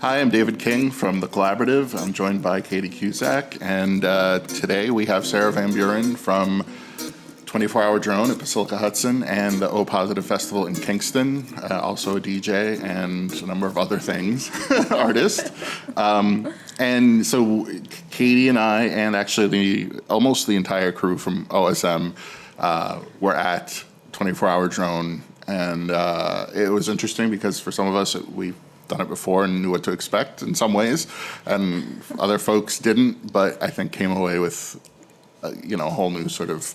Hi, I'm David King from The Collaborative. I'm joined by Katie Cusack, and today we have Sarah Van Buren from 24 Hour Drone at Basilica Hudson and the O Positive Festival in Kingston, also a DJ and a number of other things, artist. And so Katie and I, and actually almost the entire crew from OSM, were at 24 Hour Drone, and it was interesting because for some of us, we've done it before and knew what to expect in some ways, and other folks didn't, but I think came away with, a whole new sort of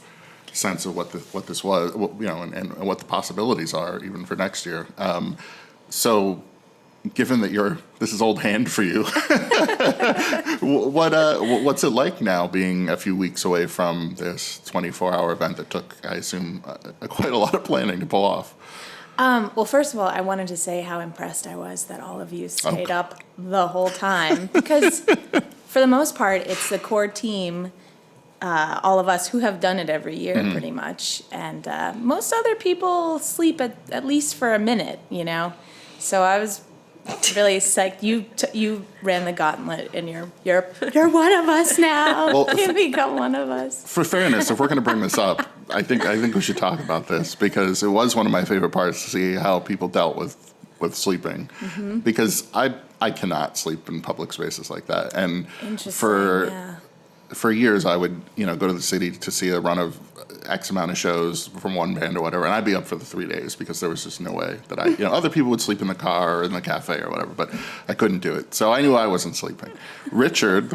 sense of what this was, and what the possibilities are even for next year. So, given that this is old hand for you, what's it like now being a few weeks away from this 24-hour event that took, I assume, quite a lot of planning to pull off? Well, first of all, I wanted to say how impressed I was that all of you stayed up the whole time, because for the most part, it's the core team, all of us who have done it every year, pretty much, and most other people sleep at least for a minute, So I was really psyched. You ran the gauntlet, and you're one of us now. Well, you become one of us. For fairness, if we're going to bring this up, I think we should talk about this, because it was one of my favorite parts to see how people dealt with sleeping, because I cannot sleep in public spaces like that, and for years I would go to the city to see a run of X amount of shows from one band or whatever, and I'd be up for the 3 days because there was just no way that other people would sleep in the car or in the cafe or whatever, but I couldn't do it. So I knew I wasn't sleeping. Richard,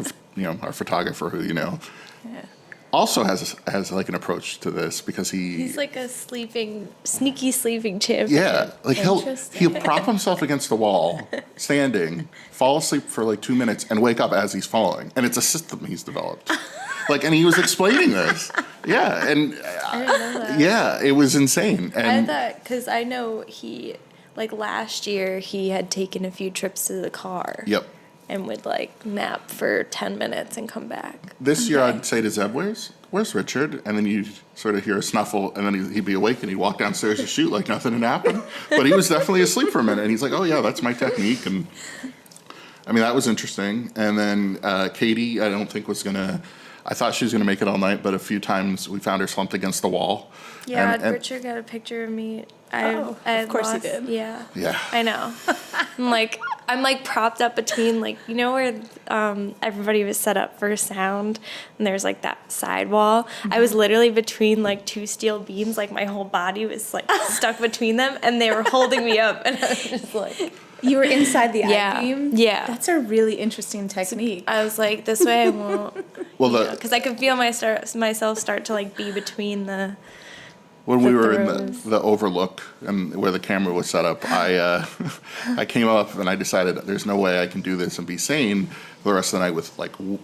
our photographer who also has like an approach to this, because he's like a sneaky sleeping champion. Yeah, like he'll prop himself against the wall, standing, fall asleep for like 2 minutes, and wake up as he's falling. And it's a system he's developed. And he was explaining this. Yeah, and I didn't know that. Yeah, it was insane. And I thought, because I know he, last year, he had taken a few trips to the car. Yep. And would nap for 10 minutes and come back. This year I'd say to Zeb, where's Richard? And then you'd sort of hear a snuffle, and then he'd be awake, and he'd walk downstairs to shoot like nothing had happened. But he was definitely asleep for a minute, and he's like, oh yeah, that's my technique. And I mean, that was interesting. And then Katie, I don't think I thought she was going to make it all night, but a few times we found her slumped against the wall. Yeah, and Richard got a picture of me. Of course he did. Yeah. Yeah. I know. I'm propped up between where everybody was set up for sound, and there's that sidewall. Mm-hmm. I was literally between two steel beams, my whole body was stuck between them, and they were holding me up, and I was just You were inside the I-beam? Yeah. That's a really interesting technique. I was like, this way I won't. Well, because I could feel myself start to be between the. When we were in the overlook and where the camera was set up, I came up and I decided there's no way I can do this and be sane for the rest of the night with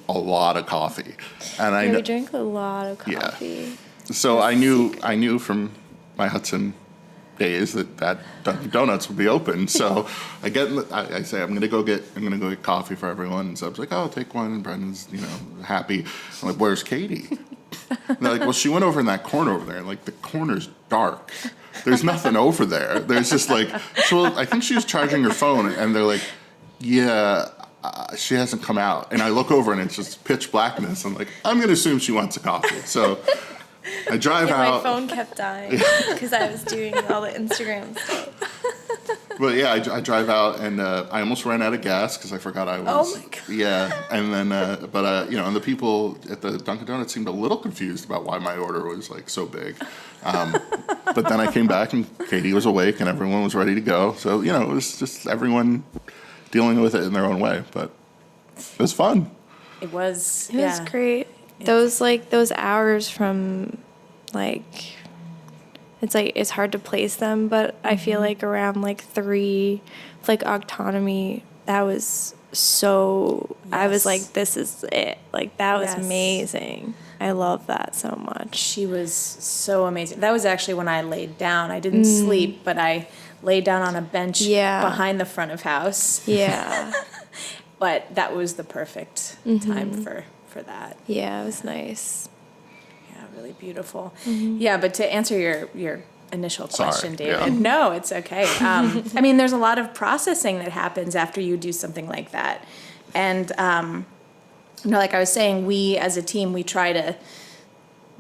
a lot of coffee. And we drank a lot of coffee. Yeah. So I knew from my Hudson days that Dunkin' Donuts would be open. So I say I'm gonna go get coffee for everyone. And so I was like, oh, I'll take one. And Brendan's happy. I'm like, where's Katie? And they're like, well, she went over in that corner over there. And the corner's dark. There's nothing over there. There's just so I think she was charging her phone. And they're like, yeah, she hasn't come out. And I look over and it's just pitch blackness. I'm like, I'm going to assume she wants a coffee. So I drive out. My phone kept dying because I was doing all the Instagram stuff. But yeah, I drive out, and I almost ran out of gas because I forgot I was. Oh my God. Yeah, and then, and the people at the Dunkin' Donuts seemed a little confused about why my order was so big. But then I came back, and Katie was awake, and everyone was ready to go. So it was just everyone dealing with it in their own way. But it was fun. It was. It was great. Those hours from it's hard to place them, but I feel around 3, autonomy, that was so, yes. I was this is it. That was amazing. I love that so much. She was so amazing. That was actually when I laid down. I didn't sleep, but I laid down on a bench behind the front of house. Yeah. But that was the perfect time for that. Yeah, it was nice. Yeah, really beautiful. Mm-hmm. Yeah, but to answer your initial Sorry, question, David. yeah. No, it's okay. I mean, there's a lot of processing that happens after you do something like that. And, like I was saying, we as a team, we try to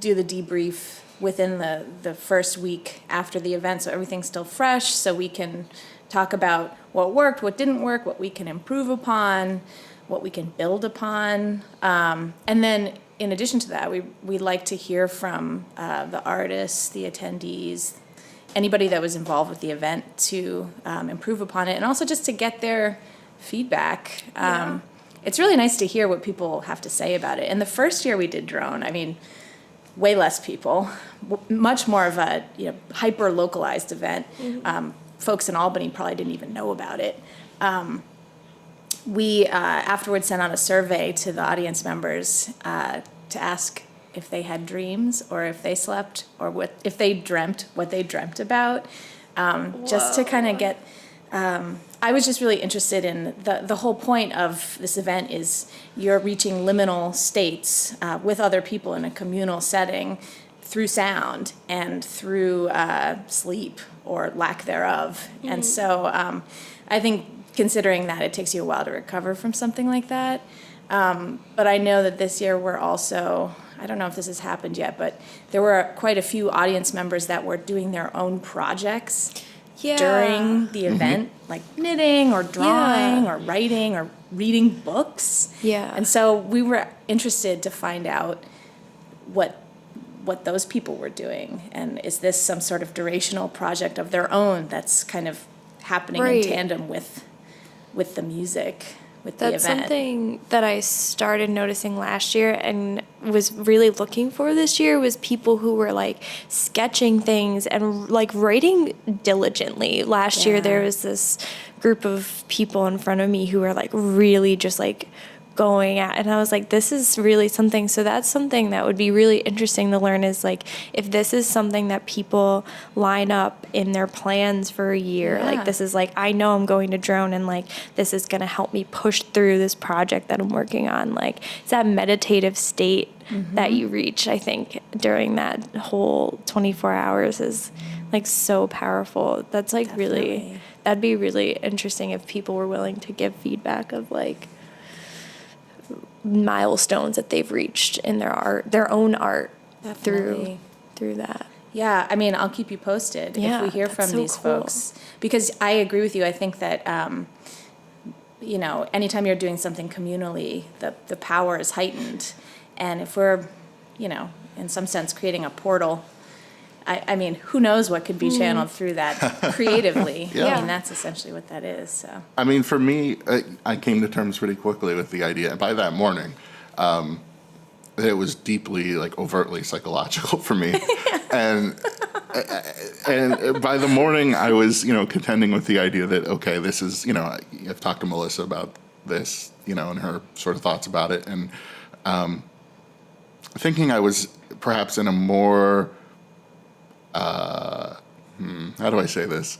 do the debrief within the first week after the event, so everything's still fresh, so we can talk about what worked, what didn't work, what we can improve upon, what we can build upon. And then in addition to that, we like to hear from the artists, the attendees, anybody that was involved with the event to improve upon it, and also just to get their feedback. It's really nice to hear what people have to say about it. And the first year we did drone, I mean, way less people, much more of a hyper localized event. Folks in Albany probably didn't even know about it. We afterwards sent out a survey to the audience members to ask if they had dreams or if they slept or if they dreamt what they dreamt about, just to kind of get. I was just really interested in the whole point of this event is you're reaching liminal states with other people in a communal setting through sound and through sleep or lack thereof. And so I think considering that it takes you a while to recover from something like that. But I know that this year we're also, I don't know if this has happened yet, but there were quite a few audience members that were doing their own projects during the event, like knitting or drawing or writing or reading books. And so we were interested to find out what those people were doing, and is this some sort of durational project of their own that's kind of happening in tandem with the music, with the event. That's something that I started noticing last year and was really looking for this year was people who were like sketching things and like writing diligently. Last year there was this group of people in front of me who were like really just like going at, and I was like, this is really something. So that's something that would be really interesting to learn is like if this is something that people line up in their plans for a year, like this is like, I know I'm going to drone and like this is going to help me push through this project that I'm working on. Like it's that meditative state that you reach, I think, during that whole 24 hours is like so powerful. That's like really, that'd be really interesting if people were willing to give feedback of like milestones that they've reached in their art, their own art through that. Yeah, I mean, I'll keep you posted if we hear from these folks, because I agree with you. I think that anytime you're doing something communally, the power is heightened, and if we're, in some sense, creating a portal. I mean, who knows what could be channeled through that creatively. I mean, that's essentially what that is. So. I mean, for me, I came to terms pretty quickly with the idea. And by that morning, it was deeply, like, overtly psychological for me. and by the morning, I was, contending with the idea that, okay, this is, I've talked to Melissa about this, and her sort of thoughts about it. And thinking I was perhaps in a more... how do I say this?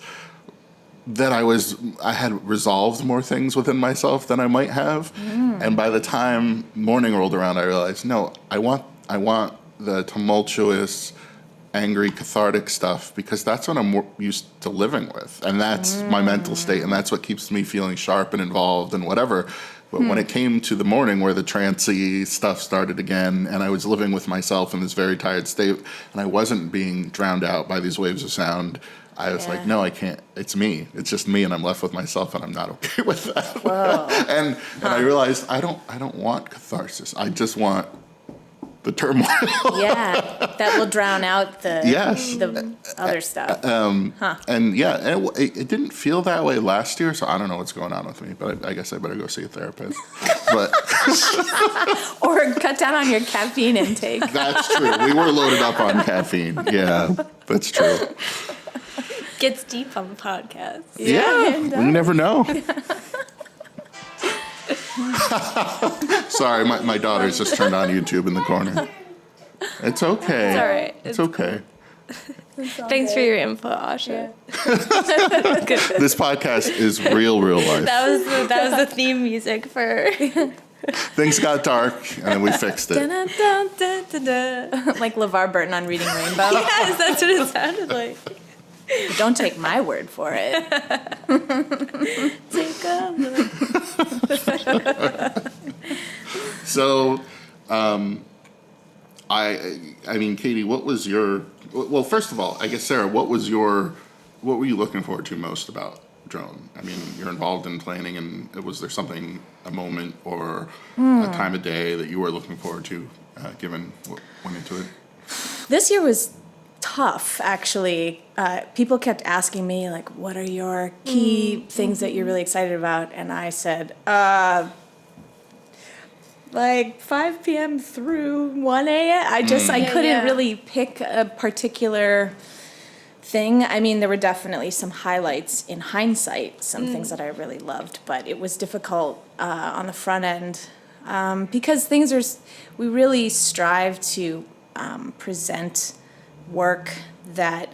That I had resolved more things within myself than I might have. And by the time morning rolled around, I realized, no, I want the tumultuous, angry, cathartic stuff, because that's what I'm more used to living with. And that's my mental state, and that's what keeps me feeling sharp and involved and whatever. But when it came to the morning where the trancey stuff started again, and I was living with myself in this very tired state, and I wasn't being drowned out by these waves of sound, I was like, no, I can't. It's me. It's just me, and I'm left with myself, and I'm not okay with that. Whoa. and I realized I don't want catharsis. I just want the turmoil. That will drown out the other stuff. And it didn't feel that way last year, so I don't know what's going on with me, but I guess I better go see a therapist. But or cut down on your caffeine intake. That's true. We were loaded up on caffeine. Yeah, that's true. Gets deep on the podcast. Yeah, we never know. Sorry, my daughter's just turned on YouTube in the corner. It's okay. It's all right. It's okay. Thanks for your input, Asha. This podcast is real life. That was the theme music for. Things got dark, and then we fixed it. Dun, dun, dun, dun, dun. Like LeVar Burton on Reading Rainbow. Yes, that's what it sounded like. But don't take my word for it. Take a look. So, I mean, Katie, what was your, well, first of all, I guess, Sarah, what were you looking forward to most about Drone? I mean, you're involved in planning, and was there something, a moment or a time of day that you were looking forward to, given what went into it? This year was tough, actually. People kept asking me, like, what are your key things that you're really excited about? And I said, like 5 p.m. through 1 a.m. I couldn't really pick a particular thing. I mean, there were definitely some highlights in hindsight, some things that I really loved, but it was difficult on the front end because we really strive to present work that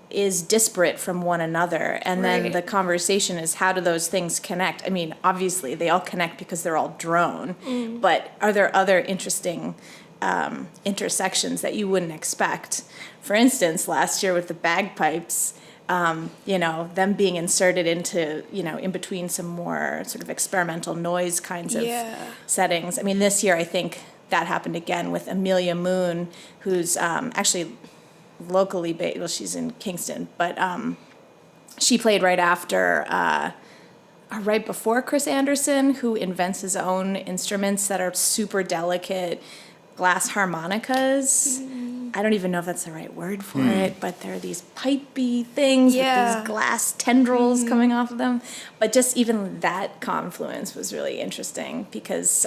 is disparate from one another. And then Right. the conversation is, how do those things connect? I mean, obviously they all connect because they're all drone, but are there other interesting intersections that you wouldn't expect? For instance, last year with the bagpipes, them being inserted into, in between some more sort of experimental noise kinds of settings. I mean, this year I think that happened again with Amelia Moon, who's actually locally based. Well, she's in Kingston, but she played right before Chris Anderson, who invents his own instruments that are super delicate glass harmonicas. I don't even know if that's the right word for it, but they're these pipey things with these glass tendrils coming off of them. But just even that confluence was really interesting because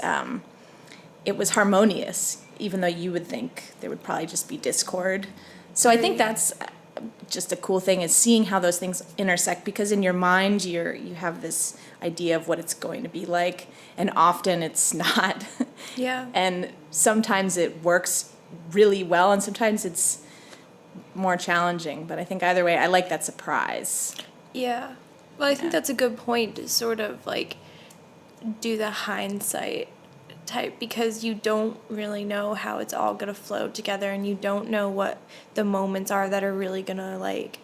it was harmonious, even though you would think there would probably just be discord. So I think that's just a cool thing, is seeing how those things intersect, because in your mind you have this idea of what it's going to be like, and often it's not. Yeah. And sometimes it works really well, and sometimes it's more challenging. But I think either way, I like that surprise. Yeah. Well, I think that's a good point to sort of like do the hindsight type, because you don't really know how it's all going to flow together, and you don't know what the moments are that are really going to like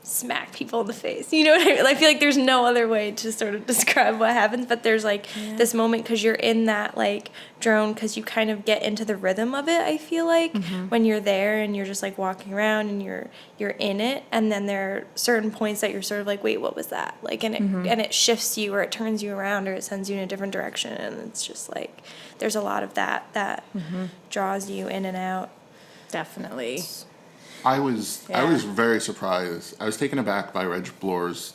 smack people in the face. You know what I mean? I feel like there's no other way to sort of describe what happens, but there's like this moment because you're in that like drone, because you kind of get into the rhythm of it, I feel like, when you're there and you're just like walking around and you're in it, and then there are certain points that you're sort of like, wait, what was that? Like, and it shifts you, or it turns you around, or it sends you in a different direction, and it's just like there's a lot of that draws you in and out. Definitely. I was very surprised. I was taken aback by Reg Blor's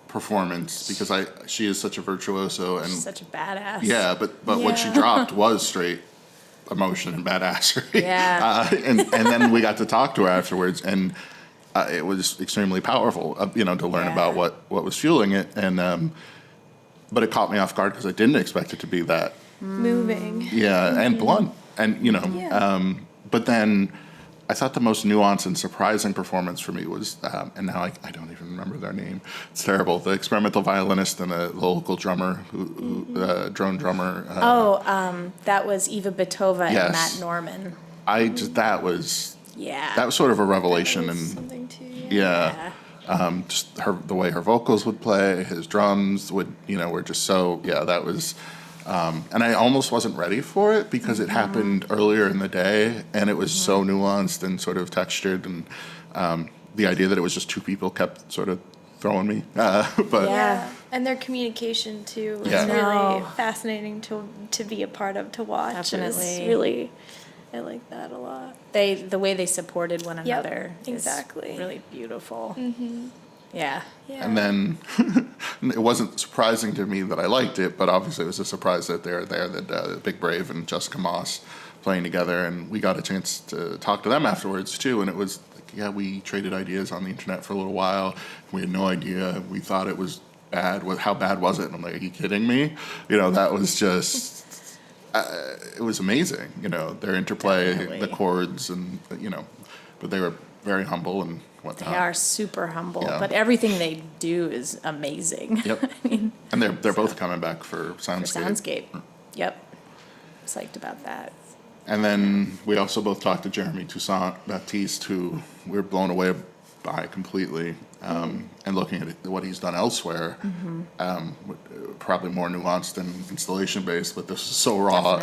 performance, because she is such a virtuoso, and She's such a badass. yeah, but what she dropped was straight emotion and badassery. Yeah. And then we got to talk to her afterwards, and it was extremely powerful, to learn about what was fueling it, and but it caught me off guard because I didn't expect it to be that Moving. and blunt, and but then I thought the most nuanced and surprising performance for me was, and now I don't even remember their name. It's terrible. The experimental violinist and the local drummer, drone drummer. That was Eva Bitova Yes. and Matt Norman. That was sort of a revelation, and Something too. just the way her vocals would play, his drums were just so, that was, and I almost wasn't ready for it because it happened earlier in the day, and it was so nuanced and sort of textured, and the idea that it was just two people kept sort of throwing me. But Yeah, and their communication too is Yeah. really fascinating to be a part of, to watch. Definitely. It's really, I like that a lot. The way they supported one another exactly. is really beautiful. Yeah. Yeah. And then it wasn't surprising to me that I liked it, but obviously it was a surprise that they're there, that Big Brave and Jessica Moss playing together, and we got a chance to talk to them afterwards too, and it was like, we traded ideas on the internet for a little while. We had no idea. We thought it was bad. How bad was it? And I'm like, are you kidding me? That was just, it was amazing, their interplay, Definitely. the chords, and, but they were very humble and whatnot. They are super humble, Yeah. but everything they do is amazing. Yep. I mean, And they're both coming back for for Soundscape. Soundscape. Yep. Psyched about that. And then we also both talked to Jeremy Toussaint Baptiste, who we were blown away by completely. And looking at what he's done elsewhere, probably more nuanced and installation-based, but this is so raw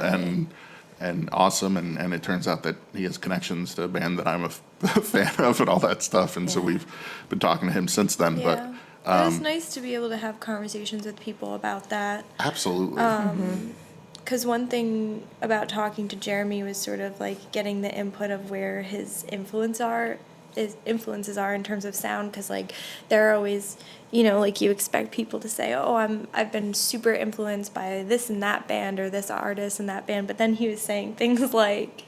and awesome. And it turns out that he has connections to a band that I'm a fan of and all that stuff. And so we've been talking to him since then. Yeah. But it's nice to be able to have conversations with people about that. Absolutely. Because one thing about talking to Jeremy was sort of like getting the input of where his influences are in terms of sound, because like there are always, you know, like you expect people to say, oh, I've been super influenced by this and that band or this artist and that band, but then he was saying things like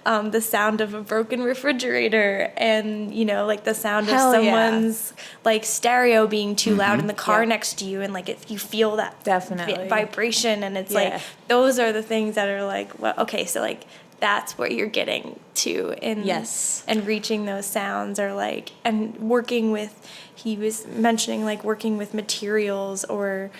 the sound of a broken refrigerator, and you know, like the sound of someone's like stereo being too loud in the car next to you, and like if you feel that vibration, and it's like those are the things that are like, well, okay, so like that's what you're getting to in and reaching those sounds, or like, and working with, he was mentioning like working with materials or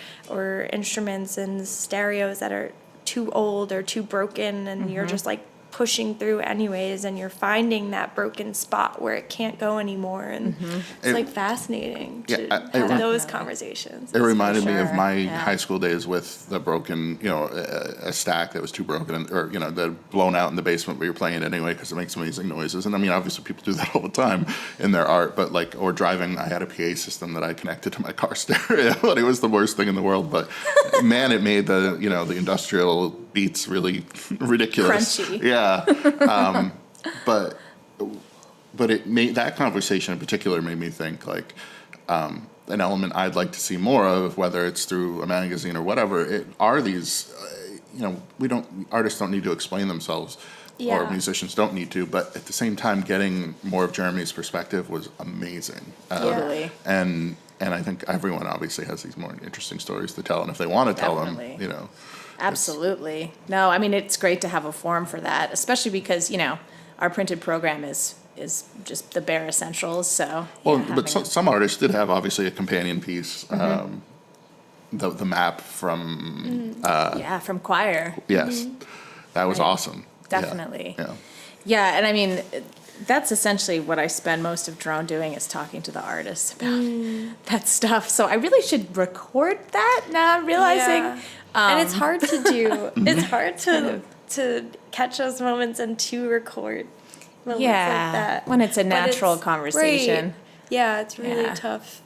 instruments and stereos that are too old or too broken, and you're just like pushing through anyways, and you're finding that broken spot where it can't go anymore, and it's like fascinating to have those conversations. It reminded me of my high school days with the broken, you know, a stack that was too broken, or you know, that blown out in the basement, but you're playing it anyway because it makes amazing noises. And I mean, obviously people do that all the time in their art, but like, or driving, I had a PA system that I connected to my car stereo, and it was the worst thing in the world, but man, it made the, you know, the industrial beats really ridiculous. Crunchy. Yeah. But it made, that conversation in particular made me think like, an element I'd like to see more of, whether it's through a magazine or whatever, are these, you know, artists don't need to explain themselves, or musicians don't need to, but at the same time, getting more of Jeremy's perspective was amazing. Totally. And I think everyone obviously has these more interesting stories to tell, and if they want to tell them, you know. Absolutely. No, I mean, it's great to have a forum for that, especially because, you know, our printed program is just the bare essentials, so. Well, but some artists did have obviously a companion piece, the map from. From Choir. Yes, that was awesome. Definitely. Yeah. Yeah, and I mean, that's essentially what I spend most of Drone doing, is talking to the artists about that stuff. So I really should record that now, I'm realizing. Yeah. And it's hard to do. It's hard to catch those moments and to record moments like that. When it's a natural conversation. Right. Yeah, it's really tough.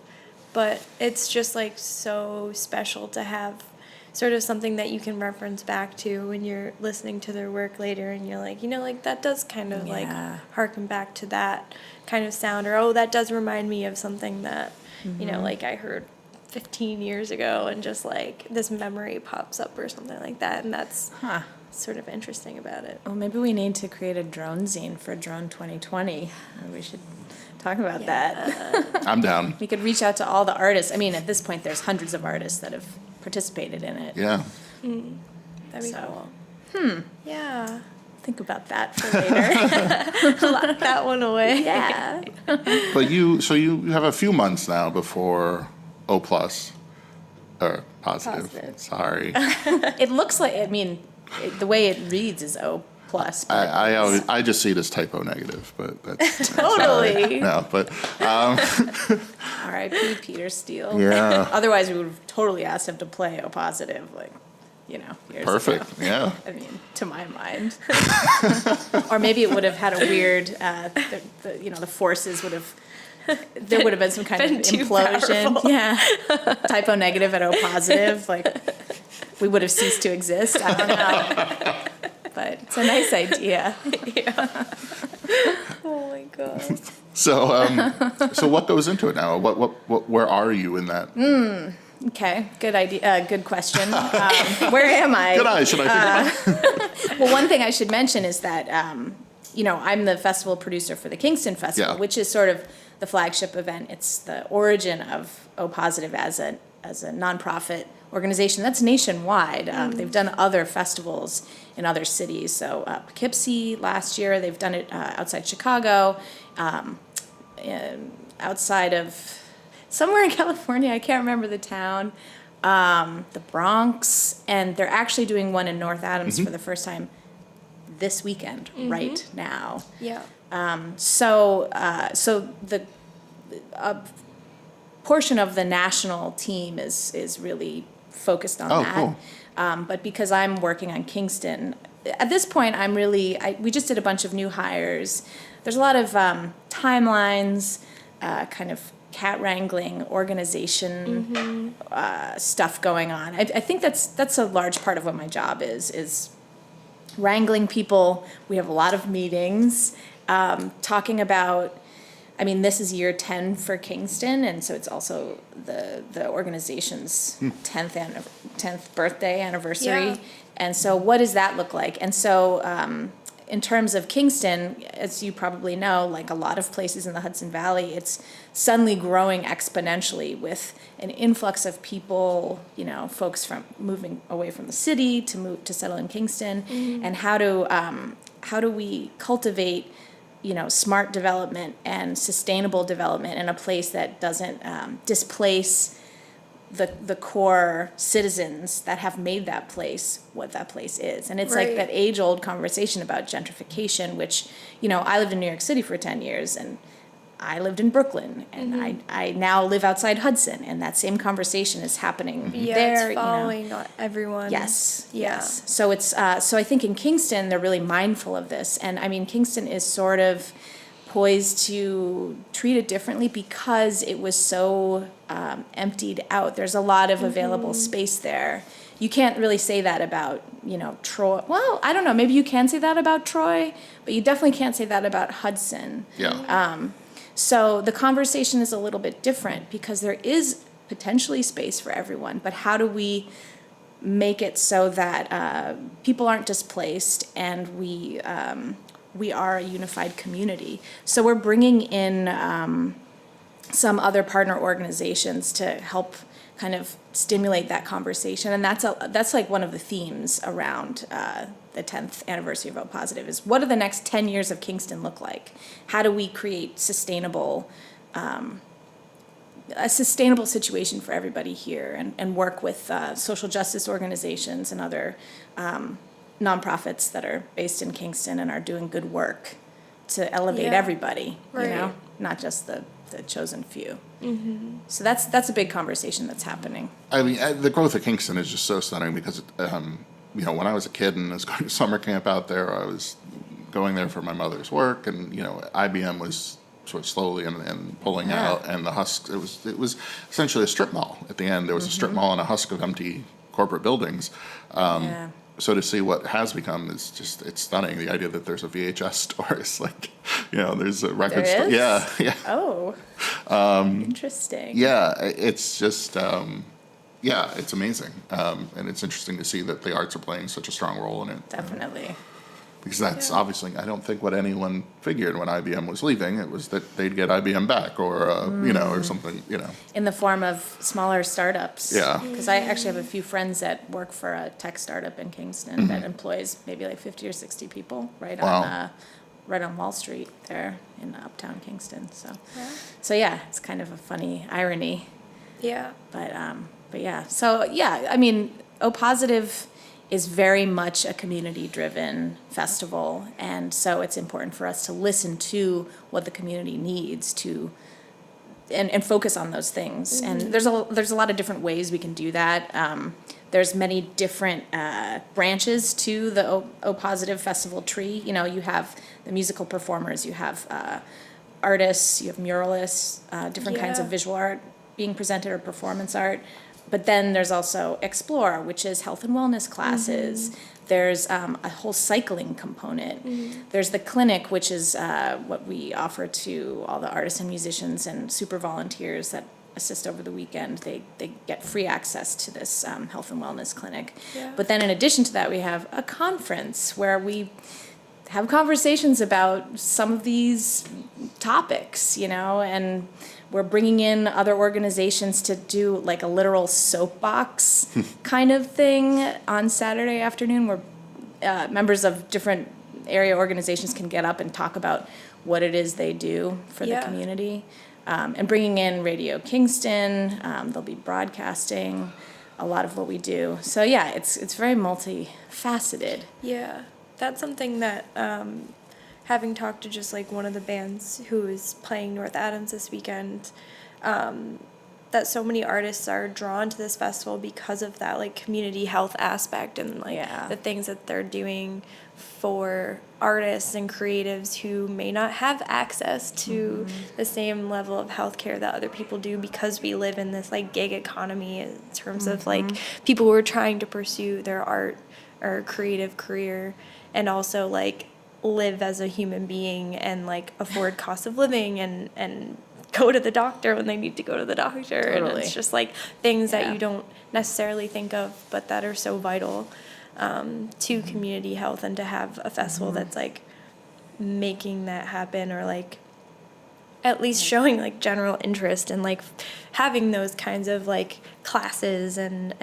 But it's just like so special to have sort of something that you can reference back to when you're listening to their work later, and you're like, you know, like that does kind of like harken back to that kind of sound, or oh, that does remind me of something that, you know, like I heard 15 years ago, and just like this memory pops up or something like that, and that's sort of interesting about it. Well, maybe we need to create a drone zine for Drone 2020. We should talk about that. I'm down. We could reach out to all the artists. I mean, at this point, there's hundreds of artists that have participated in it. Yeah. That'd be cool. Yeah. Think about that for later. Lock that one away. Yeah. But you have a few months now before O+, or positive. Sorry. It looks like, I mean, the way it reads is O+. But I just see it as typo negative, but that's totally. No, but R.I.P. Peter Steele. Yeah. Otherwise, we would have totally asked him to play O+, like, you know, years perfect. ago. Yeah. I mean, to my mind. Or maybe it would have had a weird, the forces would have. There would have been some kind of implosion. Powerful. Yeah. Typo negative at O+, like we would have ceased to exist. I don't know. But it's a nice idea. Yeah. Oh my god. So what goes into it now? Where are you in that? Okay, good idea. Good question. Where am I? Good eye. Should I think Well, one thing I should mention is that I'm the festival producer for the Kingston Festival, which is sort of the flagship event. It's the origin of O+ as a nonprofit organization that's nationwide. They've done other festivals in other cities. So Poughkeepsie last year, they've done it outside Chicago, outside of somewhere in California. I can't remember the town. The Bronx, and they're actually doing one in North Adams for the first time this weekend, right now. Yeah. So the portion of the national team is really focused on that. Cool. But because I'm working on Kingston, at this point, we just did a bunch of new hires. There's a lot of timelines, kind of cat wrangling, organization stuff going on. I think that's a large part of what my job is wrangling people. We have a lot of meetings, talking about, I mean, this is year 10 for Kingston, and so it's also the organization's 10th birthday anniversary. Yeah. And so what does that look like? And so in terms of Kingston, as you probably know, like a lot of places in the Hudson Valley, it's suddenly growing exponentially with an influx of people, folks from moving away from the city to settle in Kingston. And how do we cultivate smart development and sustainable development in a place that doesn't displace the core citizens that have made that place what that place is. And it's like that age-old conversation about gentrification, which, I lived in New York City for 10 years, and I lived in Brooklyn, and I now live outside Hudson, and that same conversation is happening there. It's following everyone. Yes, Yeah. yes. So it's so I think in Kingston they're really mindful of this, and I mean Kingston is sort of poised to treat it differently because it was so emptied out. There's a lot of available space there. You can't really say that about Troy. Well, I don't know. Maybe you can say that about Troy, but you definitely can't say that about Hudson. Yeah. So the conversation is a little bit different because there is potentially space for everyone, but how do we make it so that people aren't displaced and we are a unified community? So we're bringing in some other partner organizations to help kind of stimulate that conversation, and that's like one of the themes around the 10th anniversary of O Positive is what do the next 10 years of Kingston look like? How do we create a sustainable situation for everybody here, and work with social justice organizations and other nonprofits that are based in Kingston and are doing good work to elevate everybody, not just the chosen few. So that's a big conversation that's happening. I mean, the growth of Kingston is just so stunning because, when I was a kid and was going to summer camp out there, I was going there for my mother's work, and IBM was sort of slowly and pulling out, and the husk. It was essentially a strip mall. At the end, there was a strip mall and a husk of empty corporate buildings. So to see what has become is just, it's stunning. The idea that there's a VHS store is like, there's a record store. There is? Yeah. Oh, interesting. Yeah, it's just, it's amazing. And it's interesting to see that the arts are playing such a strong role in it. Definitely. Because that's obviously, I don't think what anyone figured when IBM was leaving. It was that they'd get IBM back or, or something, In the form of smaller startups. Yeah. Because I actually have a few friends that work for a tech startup in Kingston that employs maybe like 50 or 60 people right on Wall Street there in uptown Kingston. So yeah, it's kind of a funny irony. Yeah. But yeah. So yeah, I mean, O Positive is very much a community-driven festival, and so it's important for us to listen to what the community needs to, and focus on those things. And there's a lot of different ways we can do that. There's many different branches to the O Positive Festival tree. You have the musical performers, you have artists, you have muralists, different kinds of visual art being presented or performance art. But then there's also Explore, which is health and wellness classes. There's a whole cycling component. There's the clinic, which is what we offer to all the artists and musicians and super volunteers that assist over the weekend. They get free access to this health and wellness clinic. Yeah. But then in addition to that, we have a conference where we have conversations about some of these topics, and we're bringing in other organizations to do like a literal soapbox kind of thing on Saturday afternoon, where members of different area organizations can get up and talk about what it is they do for the community. And bringing in Radio Kingston, they'll be broadcasting a lot of what we do. So yeah, it's very multifaceted. Yeah. that's something that, having talked to just like one of the bands who is playing North Adams this weekend, that so many artists are drawn to this festival because of that like community health aspect and like the things that they're doing for artists and creatives who may not have access to the same level of healthcare that other people do, because we live in this like gig economy in terms of like people who are trying to pursue their art or creative career and also like live as a human being and like afford cost of living and go to the doctor when they need to go to the doctor. And it's just like things that you don't necessarily think of but that are so vital to community health, and to have a festival that's like making that happen, or like at least showing like general interest and like having those kinds of like classes and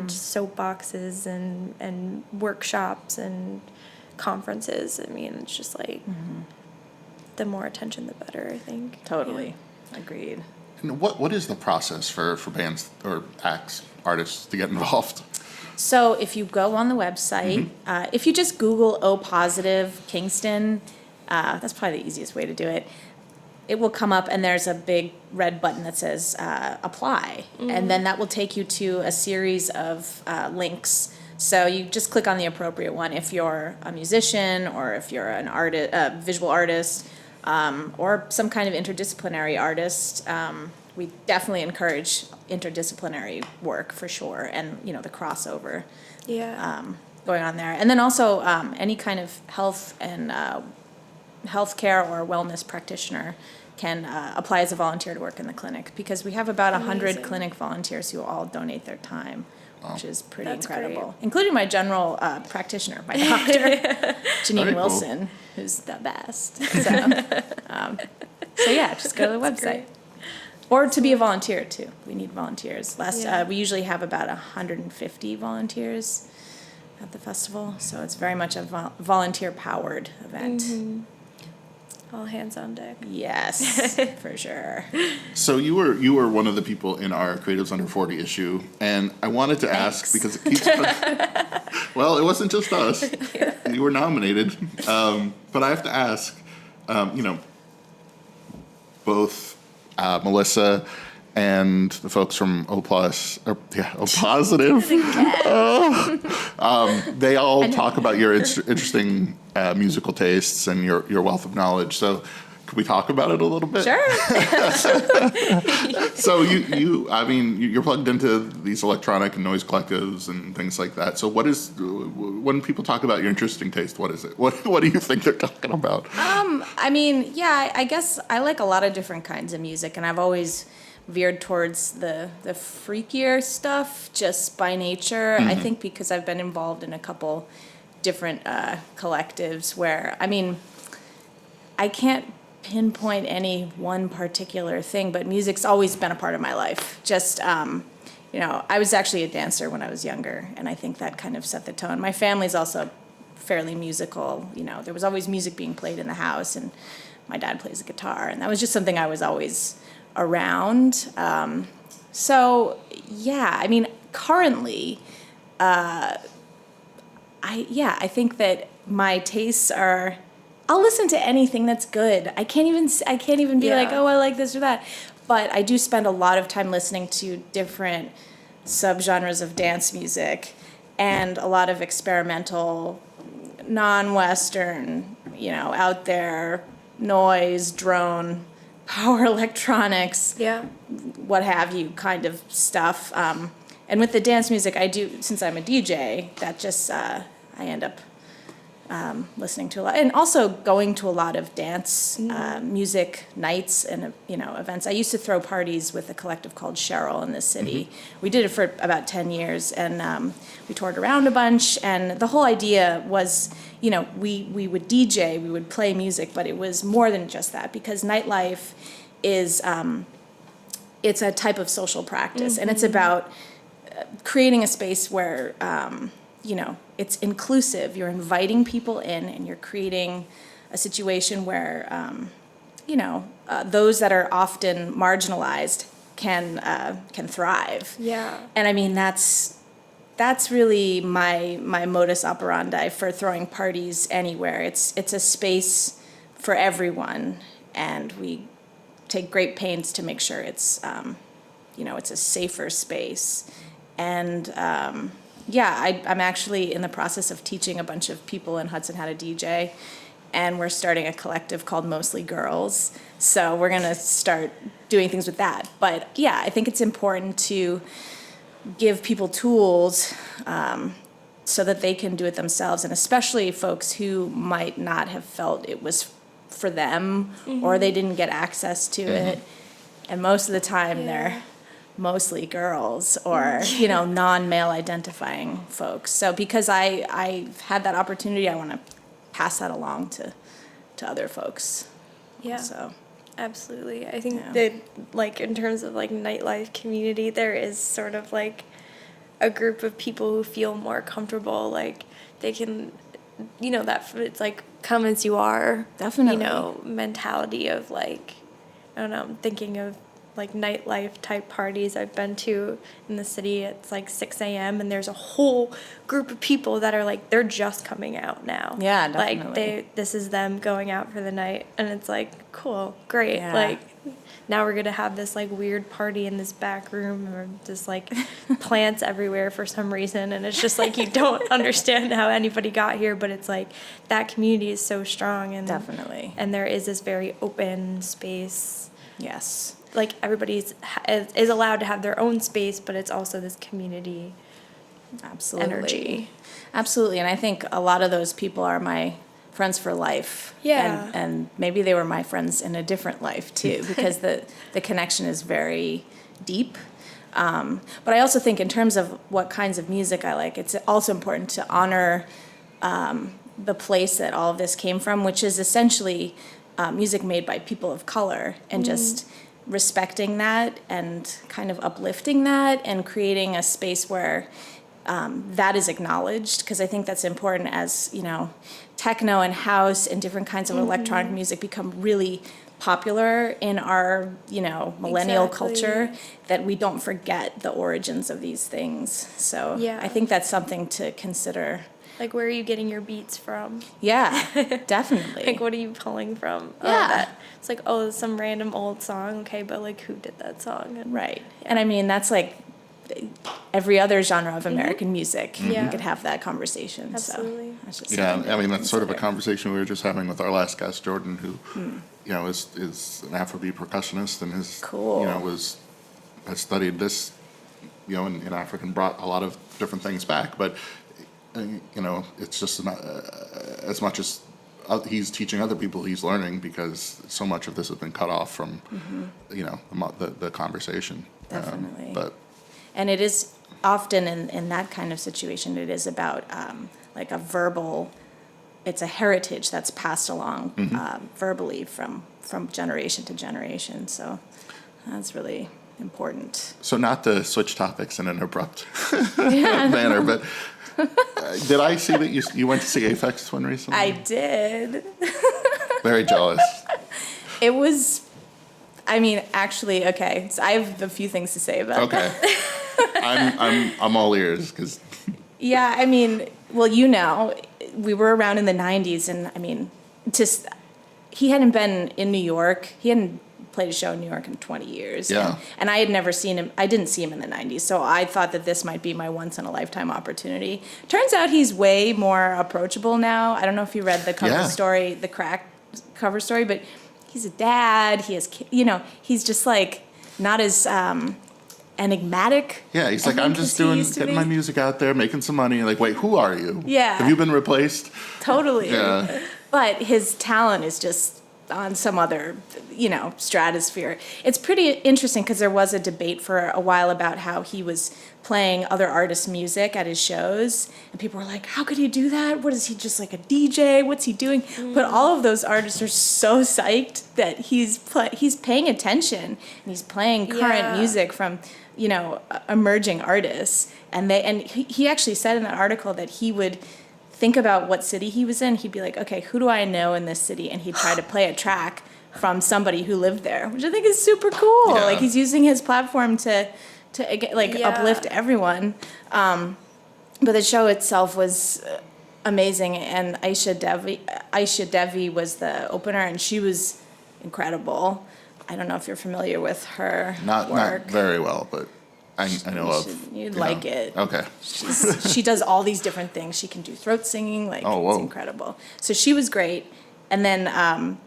soapboxes and workshops and conferences. I mean, it's just like the more attention the better, I think. Totally. Agreed. And what is the process for bands or acts, artists to get involved? So if you go on the website, if you just Google O positive Kingston, that's probably the easiest way to do it. It will come up and there's a big red button that says apply. And then that will take you to a series of links. So you just click on the appropriate one if you're a musician or if you're an artist, a visual artist, or some kind of interdisciplinary artist. We definitely encourage interdisciplinary work for sure, and you know the crossover going on there. And then also any kind of health and healthcare or wellness practitioner can apply as a volunteer to work in the clinic, because we have about 100 clinic volunteers who all donate their time. Which is pretty incredible, great. Including my general practitioner, my doctor, Janine Wilson, who's the best. So yeah, just go to the website. Great. Or to be a volunteer too. We need volunteers. We usually have about 150 volunteers at the festival, so it's very much a volunteer-powered event. All hands on deck. Yes, for sure. So you were one of the people in our Creatives Under 40 issue, and I wanted to ask, because it keeps well, it wasn't just us. You were nominated, but I have to ask, both Melissa and the folks from O Positive, they all talk about your interesting musical tastes and your wealth of knowledge. So could we talk about it a little bit? Sure. So you're plugged into these electronic and noise collectives and things like that. So when people talk about your interesting taste, what is it? What do you think they're talking about? I guess I like a lot of different kinds of music, and I've always veered towards the freakier stuff just by nature. I think because I've been involved in a couple different collectives where, I can't pinpoint any one particular thing, but music's always been a part of my life. Just, I was actually a dancer when I was younger, and I think that kind of set the tone. My family's also fairly musical. There was always music being played in the house, and my dad plays the guitar, and that was just something I was always around. Currently, I think that my tastes are, I'll listen to anything that's good. I can't even be like, oh, I like this or that. But I do spend a lot of time listening to different subgenres of dance music and a lot of experimental, non-Western, out there, noise, drone, power electronics, what have you, kind of stuff. And with the dance music, I do, since I'm a DJ, that just, I end up listening to a lot, and also going to a lot of dance music nights and events. I used to throw parties with a collective called Cheryl in this city. We did it for about 10 years, and we toured around a bunch. And the whole idea was, we would DJ, we would play music, but it was more than just that, because nightlife is it's a type of social practice, and it's about creating a space where it's inclusive. You're inviting people in, and you're creating a situation where, those that are often marginalized can thrive. Yeah. And that's that's really my modus operandi for throwing parties anywhere. It's a space for everyone, and we take great pains to make sure it's it's a safer space. And I'm actually in the process of teaching a bunch of people in Hudson how to DJ, and we're starting a collective called Mostly Girls. So we're gonna start doing things with that. But yeah, I think it's important to give people tools so that they can do it themselves, and especially folks who might not have felt it was for them, or they didn't get access to it. And most of the time they're mostly girls or, non-male identifying folks. So because I've had that opportunity, I want to pass that along to other folks. Yeah. So. Absolutely. I think that, in terms of, nightlife community, there is sort of, a group of people who feel more comfortable, they can, that it's, come as you are. Definitely. Mentality of, I don't know, I'm thinking of, nightlife type parties I've been to in the city. It's 6 a.m. and there's a whole group of people that are they're just coming out now. Yeah, definitely. This is them going out for the night, and it's cool, great. Yeah. Now we're gonna have this weird party in this back room, or just plants everywhere for some reason, and it's just you don't understand how anybody got here, but it's that community is so strong, and Definitely. and there is this very open space. Yes. Everybody is allowed to have their own space, but it's also this community Absolutely. energy. Absolutely. And I think a lot of those people are my friends for life. Yeah. And maybe they were my friends in a different life too, because the connection is very deep. But I also think in terms of what kinds of music I like, it's also important to honor the place that all of this came from, which is essentially music made by people of color, and just respecting that and kind of uplifting that and creating a space where that is acknowledged, because I think that's important as, techno and house and different kinds of electronic music become really popular in our, millennial culture, that we don't forget the origins of these things. So I think that's something to consider. Where are you getting your beats from? Yeah, definitely. What are you pulling from? Yeah. It's some random old song, okay, but who did that song? And, right. Yeah. And I mean, that's every other genre of American music. Yeah. You could have that conversation. Absolutely. So that's just that's sort of a conversation we were just having with our last guest, Jordan, who, is an Afrobeat percussionist, and Cool. has studied this, in Africa, and brought a lot of different things back. But, it's just not, as much as he's teaching other people, he's learning, because so much of this has been cut off from, the conversation. Definitely. And it is often in that kind of situation, it is about a verbal, it's a heritage that's passed along verbally from generation to generation. So that's really important. So not to switch topics in an abrupt manner, but did I see that you went to see Aphex Twin recently? I did. Very jealous. It was, actually, okay, so I have a few things to say about that. Okay. I'm all ears, because. Yeah, we were around in the 90s, and he hadn't been in New York. He hadn't played a show in New York in 20 years. Yeah. And I had never seen him. I didn't see him in the 90s, so I thought that this might be my once-in-a-lifetime opportunity. Turns out he's way more approachable now. I don't know if you read the cover story, the Crack cover story, but he's a dad. He has, he's just not as enigmatic. Yeah, he's I'm just getting my music out there, making some money. Wait, who are you? Yeah. Have you been replaced? Totally. Yeah. But his talent is just on some other, stratosphere. It's pretty interesting, because there was a debate for a while about how he was playing other artists' music at his shows, and people were like, how could he do that? What is he, just a DJ? What's he doing? But all of those artists are so psyched that he's paying attention, and he's playing current music from, emerging artists. And he actually said in that article that he would think about what city he was in. He'd be like, okay, who do I know in this city? And he'd try to play a track from somebody who lived there, which I think is super cool. Yeah. He's using his platform to uplift everyone. But the show itself was amazing, and Aisha Devi was the opener, and she was incredible. I don't know if you're familiar with her Not work. very well, but I know of. You'd like it. Okay. She does all these different things. She can do throat singing, like Oh, whoa. it's incredible. So she was great. And then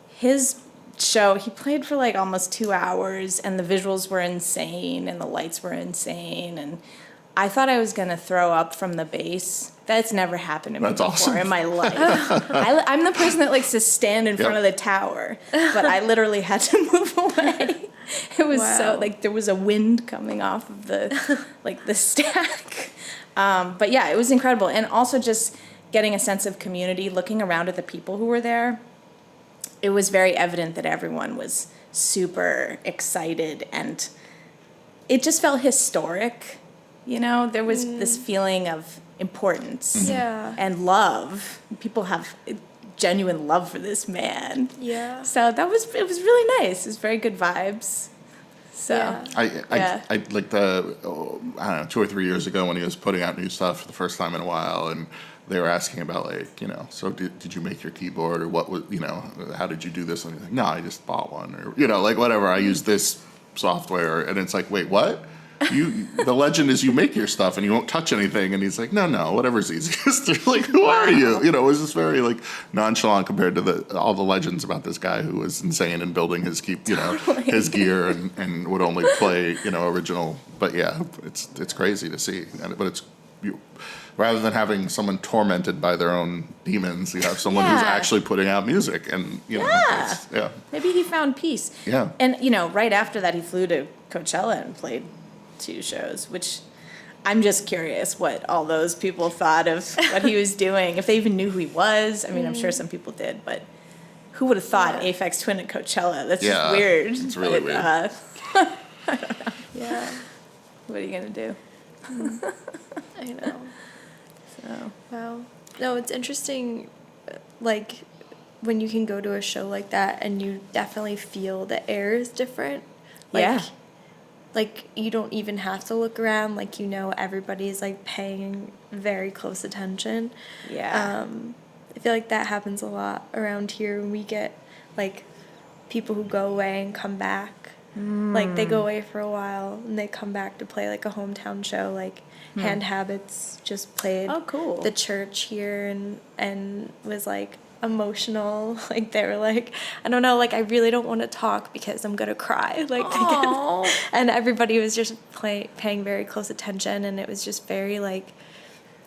his show, he played for like almost 2 hours, and the visuals were insane, and the lights were insane, and I thought I was gonna throw up from the bass. That's never happened to me That's before awesome. in my life. I'm the person that likes to stand in front of the tower, but I literally had to move away. It was so Wow. like there was a wind coming off of the like the stack. But yeah, it was incredible, and also just getting a sense of community, looking around at the people who were there. It was very evident that everyone was super excited, and it just felt historic. You know, there was this feeling of importance Yeah. and love. People have genuine love for this man. Yeah. So it was really nice. It was very good vibes. So Yeah. I like I don't know, 2 or 3 years ago when he was putting out new stuff for the first time in a while, and they were asking about like, you know, so did you make your keyboard, or what was, you know, how did you do this? And he's like, no, I just bought one, or, you know, like whatever, I use this software. And it's like, wait, what? The legend is you make your stuff and you won't touch anything. And he's like, no, whatever's easiest. You're like, who are you? You know, it was just very like nonchalant compared to all the legends about this guy who was insane in building his his gear and would only play, you know, original. But yeah, it's crazy to see. But it's rather than having someone tormented by their own demons, you have someone who's Yeah. actually putting out music, and you know, yeah. maybe he found peace. Yeah. And you know, right after that, he flew to Coachella and played 2 shows, which I'm just curious what all those people thought of what he was doing, if they even knew who he was. I mean, I'm sure some people did, but who would have thought Aphex Twin at Coachella? That's Yeah, just weird. it's really weird. I don't know. Yeah. What are you gonna do? I know. So Wow. No, it's interesting, like, when you can go to a show like that and you definitely feel the air is different. Like, Yeah. Like, you don't even have to look around. Like, you know, everybody's, like, paying very close attention. yeah. I feel like that happens a lot around here when we get, like, people who go away and come back. Like, they go away for a while and they come back to play, like, a hometown show. Like, Hand Habits just played Oh, cool. the church here and was, like, emotional. Like, they were like, I don't know, like, I really don't want to talk because I'm going to cry. Like, Aw. and everybody was just paying very close attention, and it was just very, like,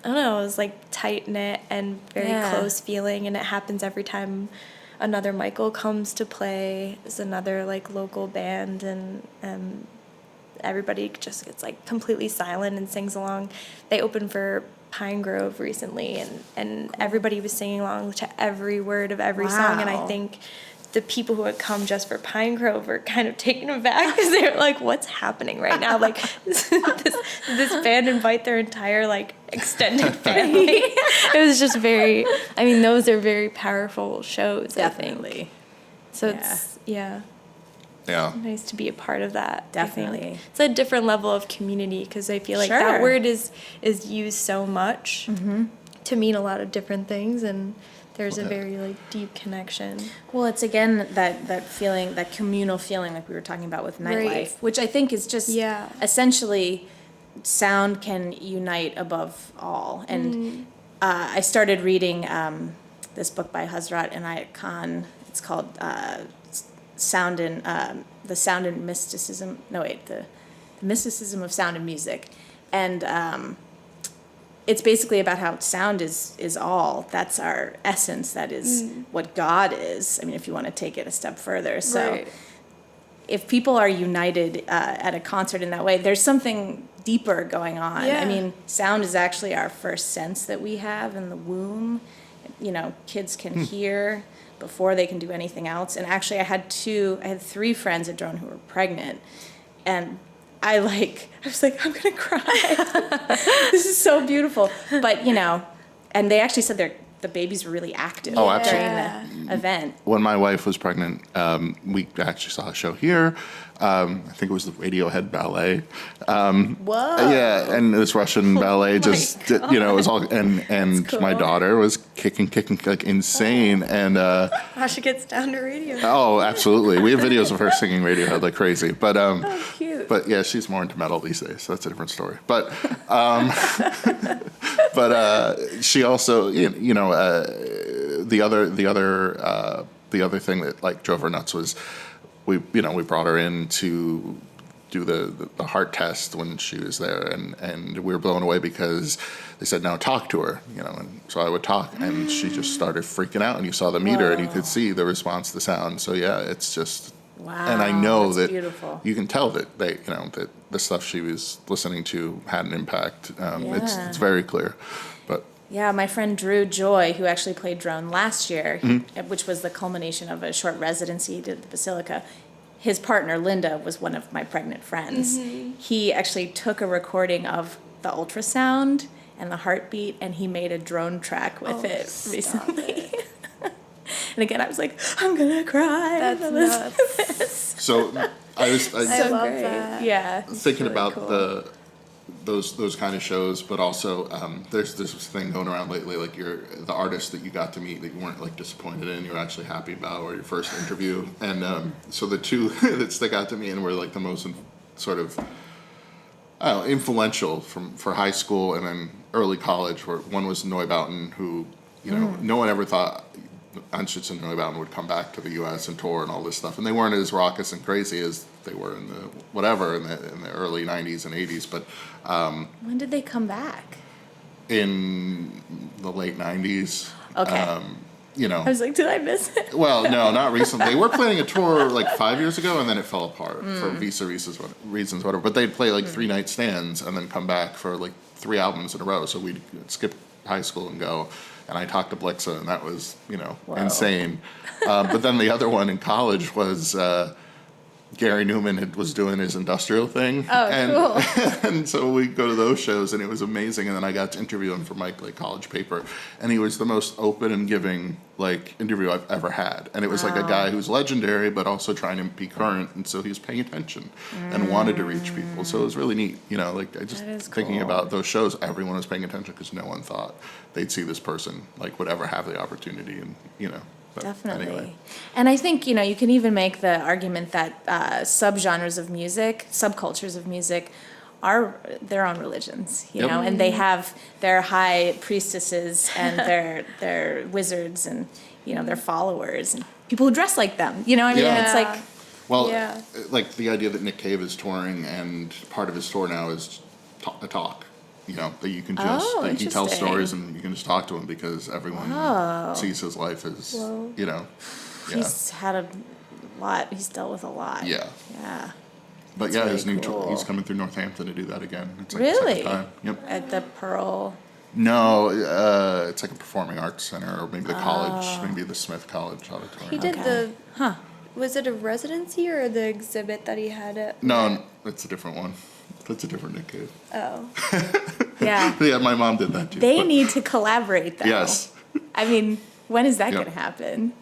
I don't know, it was like tight knit and very Yeah. close feeling, and it happens every time another Michael comes to play. It's another like local band, and everybody just gets like completely silent and sings along. They opened for Pine Grove recently, and everybody was singing along to every word of every song, and I Wow. think the people who had come just for Pine Grove were kind of taken aback because they were like, what's happening right now? Like, this band invite their entire, like, extended family. It was just very, I mean, those are very powerful shows, I think. Definitely. So it's, yeah, Yeah. nice to be a part of that. I think. Definitely. It's a different level of community because I feel like that Sure. word is used so much to mean a lot of different things, and there's a very like deep connection. Well, it's again that feeling, that communal feeling like we were talking about with nightlife, Right. which I think is just Yeah. essentially sound can unite above all. And I started reading this book by Hazrat Inayat Khan. It's called Sound and the Sound and Mysticism. No, wait, the Mysticism of Sound and Music, and it's basically about how sound is all. That's our essence. That is what God is. I mean, if you want to take it a step further. So Right. if people are united at a concert in that way, there's something deeper going on. Yeah. I mean, sound is actually our first sense that we have in the womb. You know, kids can hear before they can do anything else. And actually, I had 3 friends at Drone who were pregnant, and I was like, I'm gonna cry. This is so beautiful. But, you know, and they actually said the babies were really active Oh, during absolutely. the event. When my wife was pregnant, we actually saw a show here. I think it was the Radiohead ballet. Whoa. Yeah, and this Russian ballet just, it was all, and cool. my daughter was kicking like insane. And, How she gets down to radio. oh, absolutely. We have videos of her singing Radiohead like crazy. But, Cute. but yeah, she's more into metal these days, so that's a different story. But, she also, the other thing that like drove her nuts was we brought her in to do the heart test when she was there, and we were blown away because they said, now talk to her, and so I would talk, and she just started freaking out, and you saw the meter and you could see the response to the sound. So yeah, it's just, Wow. and I know that's that beautiful. you can tell that that the stuff she was listening to had an impact. It's very clear, but. Yeah, my friend Drew Joy, who actually played drone last year, which was the culmination of a short residency he did at the Basilica, his partner, Linda, was one of my pregnant friends. He actually took a recording of the ultrasound and the heartbeat, and he made a drone track with it recently. And again, I was like, I'm gonna cry. That's nuts. So I was I love that. Yeah. thinking really about cool. those kind of shows, but also there's this thing going around lately, like the artist that you got to meet that you weren't like disappointed in, you were actually happy about, or your first interview, and so the two that stuck out to me and were like the most sort of influential for high school and then early college. Where one was Neubauten, who no one ever thought Anschutz and Neubauten would come back to the U.S. and tour and all this stuff, and they weren't as raucous and crazy as they were in the early '90s and '80s, but When did they come back? in the late '90s. Okay. I was like, did I miss it? Well, no, not recently. They were planning a tour like 5 years ago, and then it fell apart for visa reasons, whatever. But they'd play like 3-night stands and then come back for like 3 albums in a row. So we'd skip high school and go. And I talked to Blixa, and that was, insane. But then the other one in college was Gary Newman was doing his industrial thing. Oh, cool. And so we go to those shows, and it was amazing. And then I got to interview him for my college paper, and he was the most open and giving interview I've ever had. And it was like a guy who's legendary, but also trying to be current, and so he was paying attention and wanted to reach people. So it was really neat. I just That is thinking cool. about those shows, everyone was paying attention because no one thought they'd see this person would ever have the opportunity, and But Definitely. Anyway. And I think, you can even make the argument that subgenres of music, subcultures of music, are their own religions, Yep. and they have their high priestesses and their wizards and, their followers and people who dress like them, Yeah. it's like, Well, Yeah. like the idea that Nick Cave is touring, and part of his tour now is a talk. That you can just Oh, he tells interesting. stories, and you can just talk to him because everyone sees his life as Whoa. Yeah. he's had a lot, he's dealt with a lot. Yeah. Yeah. But That's yeah, really his new tour, cool. he's coming through Northampton to do that again. It's like the Really? second time. Yep. At the Pearl. No, it's like a performing arts center, or maybe the college, maybe the Smith College auditorium. He did Okay. was it a residency or the exhibit that he had at? No, it's a different one. That's a different Nick Cave. Oh. Yeah. Yeah, my mom did that too. They but- need to collaborate though. Yes. I mean, when is that Yep. going to happen?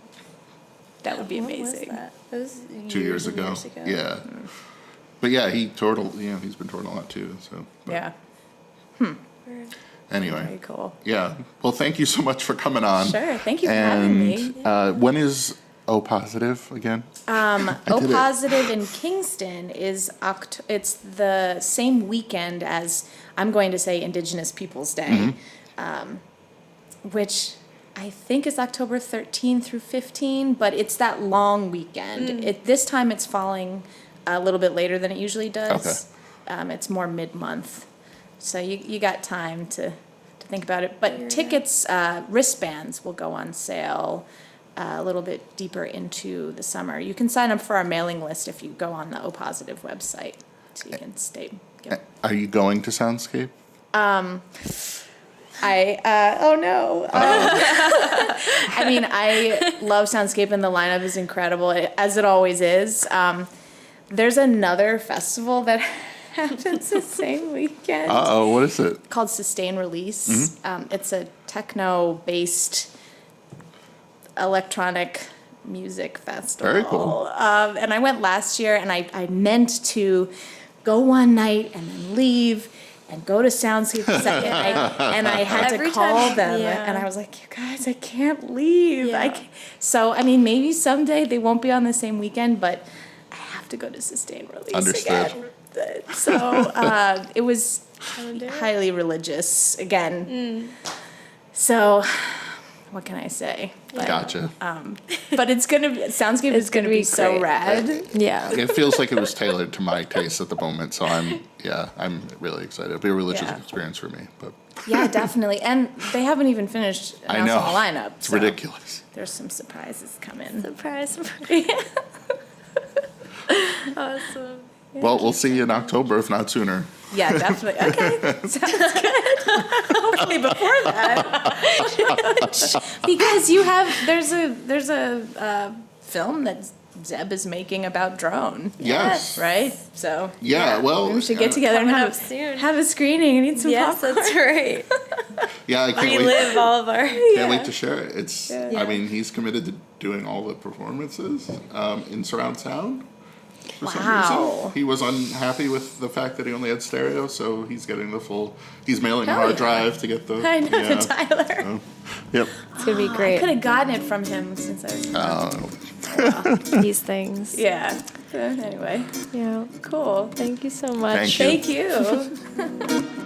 That would be When was amazing. that? It was 2 years and ago. years ago. Yeah. But yeah, he's been touring a lot too. So. But Yeah. Anyway. Very cool. Yeah. Well, thank you so much for coming on. Sure. Thank you for having me. When is O Positive again? O did it. Positive in Kingston is it's the same weekend as, I'm going to say, Indigenous Peoples Day, which I think is October 13 through 15, but it's that long weekend. This time it's falling a little bit later than it usually does. It's more mid-month. So you got time to think about it. But tickets, wristbands will go on sale a little bit deeper into the summer. You can sign up for our mailing list if you go on the O Positive website, so you can Are you going to Soundscape? oh no. I mean, I love Soundscape and the lineup is incredible, as it always is. There's another festival that happens the same weekend Uh-oh, what is it? called Sustain Release. It's a techno-based electronic music festival. Very cool. And I went last year, and I meant to go one night and then leave and go to Soundscape the second night, and I had Every to call time- them, yeah. and I was like, you guys, I can't leave. Yeah. So, I mean, maybe someday they won't be on the same weekend, but I have to go to Sustained Release Understood. again. So it was do it. highly religious again. So what can I say? But, Gotcha. but it's gonna be, Soundscape is gonna be so great. rad. Yeah. It feels like it was tailored to my taste at the moment, so I'm really excited. It'll be a religious Yeah. experience for me, but Yeah, definitely. And they haven't even finished I announcing know. the lineup. It's so ridiculous. There's some surprises coming. Surprise. Awesome. Well, we'll see you in October, if not sooner. Yeah, definitely. Okay, sounds good. Hopefully before that, because there's a film that Zeb is making about drone. Yes. Right. So Yeah, well, we should get together and Coming have up soon. have a screening and eat some Yes, popcorn. that's right. Yeah, I can't wait. Relive all of our. Can't wait to share it. It's. I Yeah. mean, he's committed to doing all the performances in surround sound. For some Wow. reason. He was unhappy with the fact that he only had stereo, so he's getting the full. He's mailing a Hell hard yeah. drive to get the. I know, yeah. Tyler. Yep. It's gonna be I great. could have gotten it from him since I was. These things. Yeah. Anyway, Yeah. cool. Thank you so much. Thank you. Thank you.